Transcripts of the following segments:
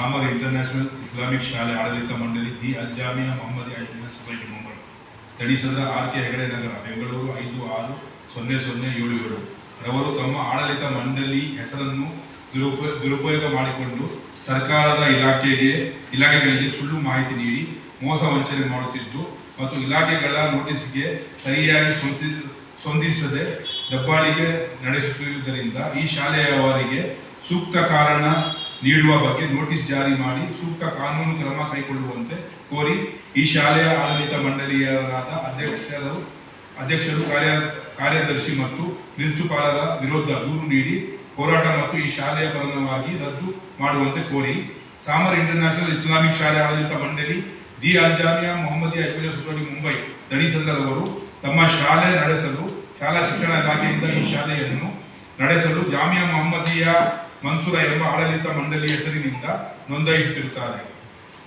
ಸಾಮರ್ international Islamic ಶಾಲೆ ಆಡಳಿತ ಮಂಡಳಿ the Al Jamia Mohammadiya education society Mumbai ತಡಿಸದ ಆರ್ ಕೆ ಹೆಗಡೆ ನಗರ ಬೆಂಗಳೂರು 560077 ರವರು ತಮ್ಮ ಆಡಳಿತ ಮಂಡಳಿ ಹೆಸರನ್ನು ದುರುಪಯೋಗ ಮಾಡಿಕೊಂಡು ಸರ್ಕಾರದ ಇಲಾಖೆಗಳಿಗೆ ಸುಳ್ಳು ಮಾಹಿತಿ ನೀಡಿ ಮೋಸ ವಂಚನೆ ಮಾಡುತ್ತಿದ್ದು ಮತ್ತು ಇಲಾಖೆಗಳ ನೋಟಿಸ್ಗೆ ಸರಿಯಾಗಿ ಸ್ಪಂದಿಸದೆ ದಬ್ಬಾಳಿಕೆ ನಡೆಸುತ್ತಿರುವುದರಿಂದ ಈ ಶಾಲೆಯವರಿಗೆ ಸೂಕ್ತ ಕಾರಣ ನೀಡುವ ಬಗ್ಗೆ ನೋಟಿಸ್ ಜಾರಿ ಮಾಡಿ ಸೂಕ್ತ ಕಾನೂನು ಕ್ರಮ ಕೈಗೊಳ್ಳುವಂತೆ ಕೋರಿ ಈ ಶಾಲೆಯ ಆಡಳಿತ ಮಂಡಳಿಯರಾದ ಅಧ್ಯಕ್ಷರು ಕಾರ್ಯದರ್ಶಿ ಮತ್ತು ಪ್ರಿನ್ಸಿಪಾಲರ ವಿರುದ್ಧ ದೂರು ನೀಡಿ ಹೋರಾಟ ಮತ್ತು ಈ ಶಾಲೆಯ ಪರವಾಗಿ ರದ್ದು ಮಾಡುವಂತೆ ಕೋರಿ ಸಾಮರ್ ಇಂಟರ್ನ್ಯಾಷನಲ್ ಇಸ್ಲಾಮಿಕ್ ಶಾಲೆ ಆಡಳಿತ ಮಂಡಳಿ the Al Jamia Mohammadiya education society Mumbai ದಣಿಸದರವರು ತಮ್ಮ ಶಾಲಾ ಶಿಕ್ಷಣ ಇಲಾಖೆಯಿಂದ ಈ ಶಾಲೆಯನ್ನು ನಡೆಸಲು ಜಾಮಿಯಾ ಮೊಹಮ್ಮದಿಯಾ ಮನ್ಸೂರ ಎಂಬ ಆಡಳಿತ ಮಂಡಳಿ ಹೆಸರಿನಿಂದ ನೋಂದಾಯಿಸುತ್ತಿರುತ್ತಾರೆ.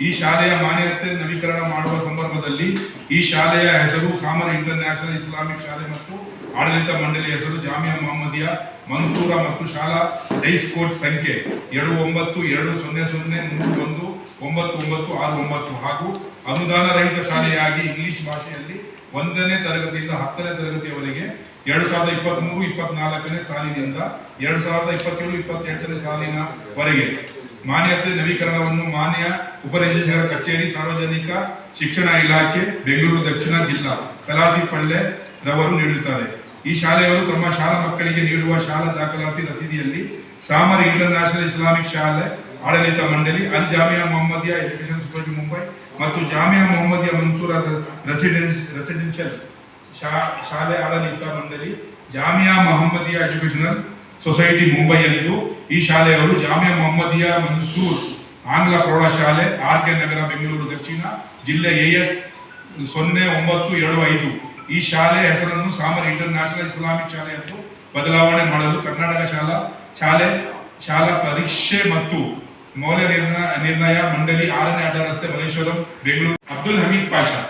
ಈ ಶಾಲೆಯ ಮಾನ್ಯತೆ ನವೀಕರಣ ಮಾಡುವ ಸಂದರ್ಭದಲ್ಲಿ ಈ ಶಾಲೆಯ ಹೆಸರು ಸಾಮರ್ ಇಂಟರ್ನ್ಯಾಷನಲ್ ಇಸ್ಲಾಮಿಕ್ ಶಾಲೆ ಮತ್ತು ಆಡಳಿತ ಮಂಡಳಿ ಹೆಸರು ಜಾಮಿಯಾ ಮೊಹಮ್ಮದಿಯಾ ಮನ್ಸೂರ ಮತ್ತು ಶಾಲಾ ಡೈಸ್ ಕೋಡ್ ಸಂಖ್ಯೆ 292003199969 ಹಾಗೂ ಅನುದಾನ ರಹಿತ ಶಾಲೆಯಾಗಿ ಇಂಗ್ಲಿಷ್ ಭಾಷೆಯಲ್ಲಿ 1ನೇ ತರಗತಿಯಿಂದ 10ನೇ ತರಗತಿಯವರೆಗೆ 2023-24ನೇ ಸಾಲಿನಿಂದ 2027-28ನೇ ಸಾಲಿನವರೆಗೆ ಮಾನ್ಯತೆ ನವೀಕರಣವನ್ನು ಮಾನ್ಯ ಉಪನಿರ್ದೇಶಕರ ಕಚೇರಿ ಸಾರ್ವಜನಿಕ ಶಿಕ್ಷಣ ಇಲಾಖೆ ಬೆಂಗಳೂರು ದಕ್ಷಿಣ ಜಿಲ್ಲಾ ಕಲಾಸಿಪಳ್ಳೆ ರವರು ನೀಡುತ್ತಾರೆ. ಈ ಶಾಲೆಯವರು ತಮ್ಮ ಶಾಲಾ ಮಕ್ಕಳಿಗೆ ನೀಡುವ ಶಾಲಾ ದಾಖಲಾತಿ ರಸೀದಿಯಲ್ಲಿ ಸಾಮರ್ ಇಂಟರ್ನ್ಯಾಷನಲ್ ಇಸ್ಲಾಮಿಕ್ ಶಾಲೆ ಆಡಳಿತ ಮಂಡಳಿ ಅಲ್ ಜಾಮಿಯಾ ಮೊಹಮ್ಮದಿಯಾ ಎಜುಕೇಷನ್ ಸೊಸೈಟಿ ಮುಂಬೈ ಮತ್ತು ಜಾಮಿಯಾ ಮೊಹಮ್ಮದಿಯಾ ಮನ್ಸೂರ ರೆಸಿಡೆನ್ಷಿಯಲ್ ಶಾಲೆ ಆಡಳಿತ ಮಂಡಳಿ ಜಾಮಿಯಾ ಮೊಹಮ್ಮದಿಯಾ ಎಜುಕೇಷನಲ್ ಸೊಸೈಟಿ ಮುಂಬೈ ಎಂದು ಈ ಶಾಲೆಯವರು ಜಾಮಿಯಾ ಮೊಹಮ್ಮದಿಯಾ ಮನ್ಸೂರ್ ಆಂಗ್ಲ ಪ್ರೌಢಶಾಲೆ ಆರ್ ಕೆ ನಗರ ಬೆಂಗಳೂರು ದಕ್ಷಿಣ ಜಿಲ್ಲೆ AS 0975 ಈ ಶಾಲೆ ಹೆಸರನ್ನು ಸಾಮರ್ ಇಂಟರ್ನ್ಯಾಷನಲ್ ಇಸ್ಲಾಮಿಕ್ ಶಾಲೆ ಎಂದು ಬದಲಾವಣೆ ಮಾಡಲು ಕರ್ನಾಟಕ ಶಾಲಾ ಪರೀಕ್ಷೆ ಮತ್ತು ಮೌಲ್ಯ ನಿರ್ಣಯ ಮಂಡಳಿ 6ನೇ ಅಡ್ಡ ರಸ್ತೆ ಮಲ್ಲೇಶ್ವರಂ ಬೆಂಗಳೂರು ಅಬ್ದುಲ್ ಹಮೀದ್ ಪಾಷಾ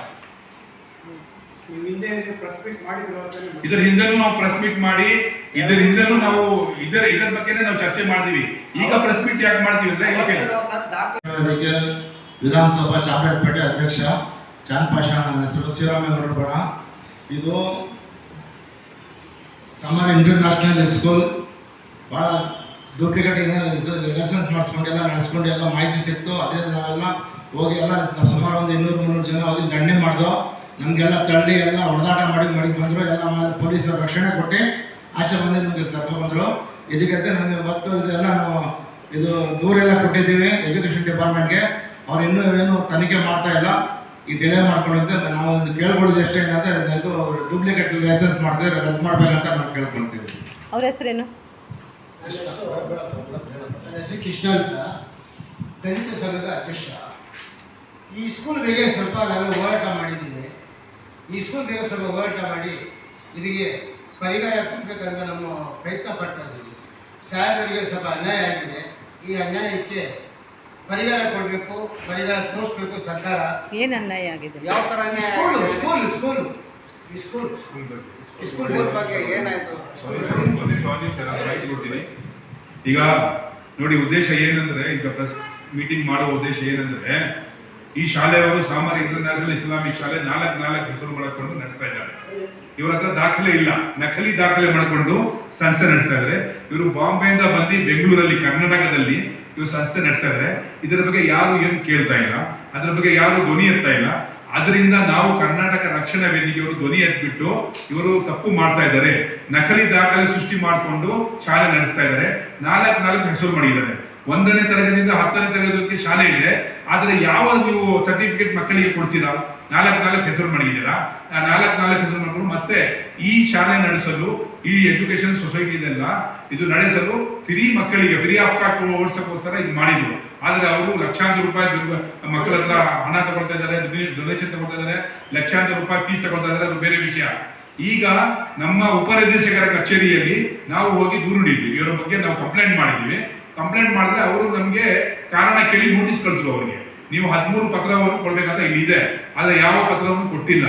ಇದರ ಹಿಂದೆನೂ ನಾವು ಪ್ರೆಸ್ ಮೀಟ್ ಮಾಡಿ ಇದರ ಹಿಂದೆನೂ ನಾವು ಇದರ ಬಗ್ಗೆನೇ ನಾವು ಚರ್ಚೆ ಮಾಡಿದ್ವಿ. ಈಗ ಪ್ರೆಸ್ ಮೀಟ್ ಯಾಕೆ ಮಾಡ್ತೀವಿ ಅಂದ್ರೆ ವಿಧಾನಸಭಾ ಚಾಮರಾಜಪೇಟೆ ಅಧ್ಯಕ್ಷ ಚಾಂದ್ ಪಾಷಾ ನನ್ನ ಹೆಸರು ಶ್ರೀರಾಮೇಗೌಡ ಬಣ. ಇದು ಸಮರ್ ಇಂಟರ್ನ್ಯಾಷನಲ್ ಸ್ಕೂಲ್ ಭಾಳ ಡೂಪ್ಲಿಕೇಟ್ ಲೈಸೆನ್ಸ್ ಮಾಡಿಸ್ಕೊಂಡೆಲ್ಲ ನಡೆಸ್ಕೊಂಡು ಎಲ್ಲ ಮಾಹಿತಿ ಸಿಕ್ತು. ಅದರಿಂದ ನಾವೆಲ್ಲ ಹೋಗಿ ಎಲ್ಲ ನಾವು ಸುಮಾರು ಒಂದು 200-300 ಜನ ಹೋಗಿ ದಂಡನೆ ಮಾಡಿದೋ. ನಮಗೆಲ್ಲ ತಳ್ಳಿ ಎಲ್ಲ ಹೊಡೆದಾಟ ಮಾಡಿ ಬಂದರು. ಎಲ್ಲ ಪೊಲೀಸರು ರಕ್ಷಣೆ ಕೊಟ್ಟು ಆಚೆ ಬಂದು ನಮಗೆ ಕರ್ಕೊಂಡ್ಬಂದರು. ಇದಕ್ಕೆ ನಮಗೆ ಮತ್ತು ಇದೆಲ್ಲ ನಾವು ಇದು ದೂರೆಲ್ಲ ಕೊಟ್ಟಿದ್ದೀವಿ ಎಜುಕೇಷನ್ ಡಿಪಾರ್ಟ್ಮೆಂಟ್ಗೆ. ಅವ್ರು ಇನ್ನೂ ಏನು ತನಿಖೆ ಮಾಡ್ತಾ ಇಲ್ಲ, ಈ ಡಿಲೇ ಮಾಡ್ಕೊಂಡಿದ್ದೆ. ನಾವು ಕೇಳ್ಕೊಳ್ಳೋದು ಎಷ್ಟೇ ಏನಂದರೆ ಇದು ಡೂಪ್ಲಿಕೇಟ್ ಲೈಸೆನ್ಸ್ ಮಾಡಿದ್ರೆ ರದ್ದು ಮಾಡಬೇಕಂತ ನಾವು ಕೇಳ್ಕೊಳ್ತೀವಿ. ಅವ್ರ ಹೆಸರೇನು? ನನ್ನ ಹೆಸರು ಕೃಷ್ಣ ಅಂತ, ದಲಿತ ಸಂಘದ ಅಧ್ಯಕ್ಷ. ಈ ಸ್ಕೂಲ್ ಬಗ್ಗೆ ಸ್ವಲ್ಪ ನಾನು ಹೋರಾಟ ಮಾಡಿದ್ದೀನಿ. ಈ ಸ್ಕೂಲ್ ಬಗ್ಗೆ ಸ್ವಲ್ಪ ಹೋರಾಟ ಮಾಡಿ ಇದಕ್ಕೆ ಪರಿಹಾರ ಕೊಡಬೇಕಂತ ನಮ್ಮ ಪ್ರಯತ್ನ ಪಡ್ತಾ ಇದ್ದೀವಿ. ಸಾಹೇಬರಿಗೆ ಸ್ವಲ್ಪ ಅನ್ಯಾಯ ಆಗಿದೆ. ಈ ಅನ್ಯಾಯಕ್ಕೆ ಪರಿಹಾರ ಕೊಡಬೇಕು, ಪರಿಹಾರ ತೋರಿಸ್ಬೇಕು ಸರ್ಕಾರ. ಏನು ಅನ್ಯಾಯ ಆಗಿದೆ? ಯಾವ ಥರ ಸ್ಕೂಲ್ ಬಗ್ಗೆ ಏನಾಯಿತು? ಈಗ ನೋಡಿ, ಉದ್ದೇಶ ಏನಂದ್ರೆ, ಈಗ ಪ್ರೆಸ್ ಮೀಟಿಂಗ್ ಮಾಡುವ ಉದ್ದೇಶ ಏನಂದ್ರೆ, ಈ ಶಾಲೆಯವರು ಸಾಮರ್ ಇಂಟರ್ನ್ಯಾಷನಲ್ ಇಸ್ಲಾಮಿಕ್ ಶಾಲೆ 4 ಹೆಸರು ಮಾಡಿಕೊಂಡು ನಡೆಸ್ತಾ ಇದ್ದಾರೆ. ಇವ್ರ ಹತ್ರ ದಾಖಲೆ ಇಲ್ಲ, ನಕಲಿ ದಾಖಲೆ ಮಾಡಿಕೊಂಡು ಸಂಸ್ಥೆ ನಡೆಸ್ತಾ ಇದ್ದಾರೆ. ಇವರು ಬಾಂಬೆಯಿಂದ ಬಂದು ಬೆಂಗಳೂರಲ್ಲಿ ಕರ್ನಾಟಕದಲ್ಲಿ ಇವರು ಸಂಸ್ಥೆ ನಡೆಸ್ತಾ ಇದ್ದಾರೆ. ಇದರ ಬಗ್ಗೆ ಯಾರು ಏನು ಕೇಳ್ತಾ ಇಲ್ಲ, ಅದರ ಬಗ್ಗೆ ಯಾರು ಧ್ವನಿ ಎತ್ತಾ ಇಲ್ಲ. ಅದರಿಂದ ನಾವು ಕರ್ನಾಟಕ ರಕ್ಷಣಾ ವೇದಿಕೆಯವರು ಧ್ವನಿ ಎತ್ಬಿಟ್ಟು ಇವರು ತಪ್ಪು ಮಾಡ್ತಾ ಇದ್ದಾರೆ, ನಕಲಿ ದಾಖಲೆ ಸೃಷ್ಟಿ ಮಾಡಿಕೊಂಡು ಶಾಲೆ ನಡೆಸ್ತಾ ಇದ್ದಾರೆ. 4 ಹೆಸರು ಮಾಡಿದ್ದಾರೆ. 1ನೇ ತರಗತಿಯಿಂದ 10ನೇ ತರಗತಿ ಶಾಲೆ ಇದೆ. ಆದರೆ ಯಾವ ನೀವು ಸರ್ಟಿಫಿಕೇಟ್ ಮಕ್ಕಳಿಗೆ ಕೊಡ್ತೀರಾ? 4 ಹೆಸರು ಮಾಡಿದ್ದೀರಾ. ಆ 4 ಹೆಸರು ಮಾಡಿಕೊಂಡು ಮತ್ತೆ ಈ ಶಾಲೆ ನಡೆಸಲು ಈ ಎಜುಕೇಶನ್ ಸೊಸೈಟಿ ಇದೆಲ್ಲ ಇದು ನಡೆಸಲು ಮಕ್ಕಳಿಗೆ ಫ್ರೀ ಆಫ್ ಕಾಸ್ಟ್ ಓಡಿಸೋಕ್ಕೋಸ್ಕರ ಇದು ಮಾಡಿದ್ರು. ಆದರೆ ಅವರು ಲಕ್ಷಾಂತರ ರೂಪಾಯಿ ಮಕ್ಕಳ ಹತ್ರ ಹಣ ತಗೊಳ್ತಾ ಇದ್ದಾರೆ, ಡೊನೇಷನ್ ತಗೊಳ್ತಾ ಇದ್ದಾರೆ, ಲಕ್ಷಾಂತರ ರೂಪಾಯಿ ಫೀಸ್ ತಗೊಳ್ತಾ ಇದ್ದಾರೆ. ಅದು ಬೇರೆ ವಿಷಯ. ಈಗ ನಮ್ಮ ಉಪನಿರ್ದೇಶಕರ ಕಚೇರಿಯಲ್ಲಿ ನಾವು ಹೋಗಿ ದೂರು ನೀಡಿದ್ವಿ. ಇವರ ಬಗ್ಗೆ ನಾವು ಕಂಪ್ಲೇಂಟ್ ಮಾಡಿದ್ದೀವಿ. ಕಂಪ್ಲೇಂಟ್ ಮಾಡಿದ್ರೆ ಅವರು ನಮಗೆ ಕಾರಣ ಕೇಳಿ ನೋಟಿಸ್ ಕಳಿಸಿದ್ರು. ಅವರಿಗೆ ನೀವು 13 ಪತ್ರವನ್ನು ಕೊಡ್ಬೇಕಂತ ಇಲ್ಲಿ ಇದೆ, ಆದರೆ ಯಾವ ಪತ್ರವನ್ನು ಕೊಟ್ಟಿಲ್ಲ.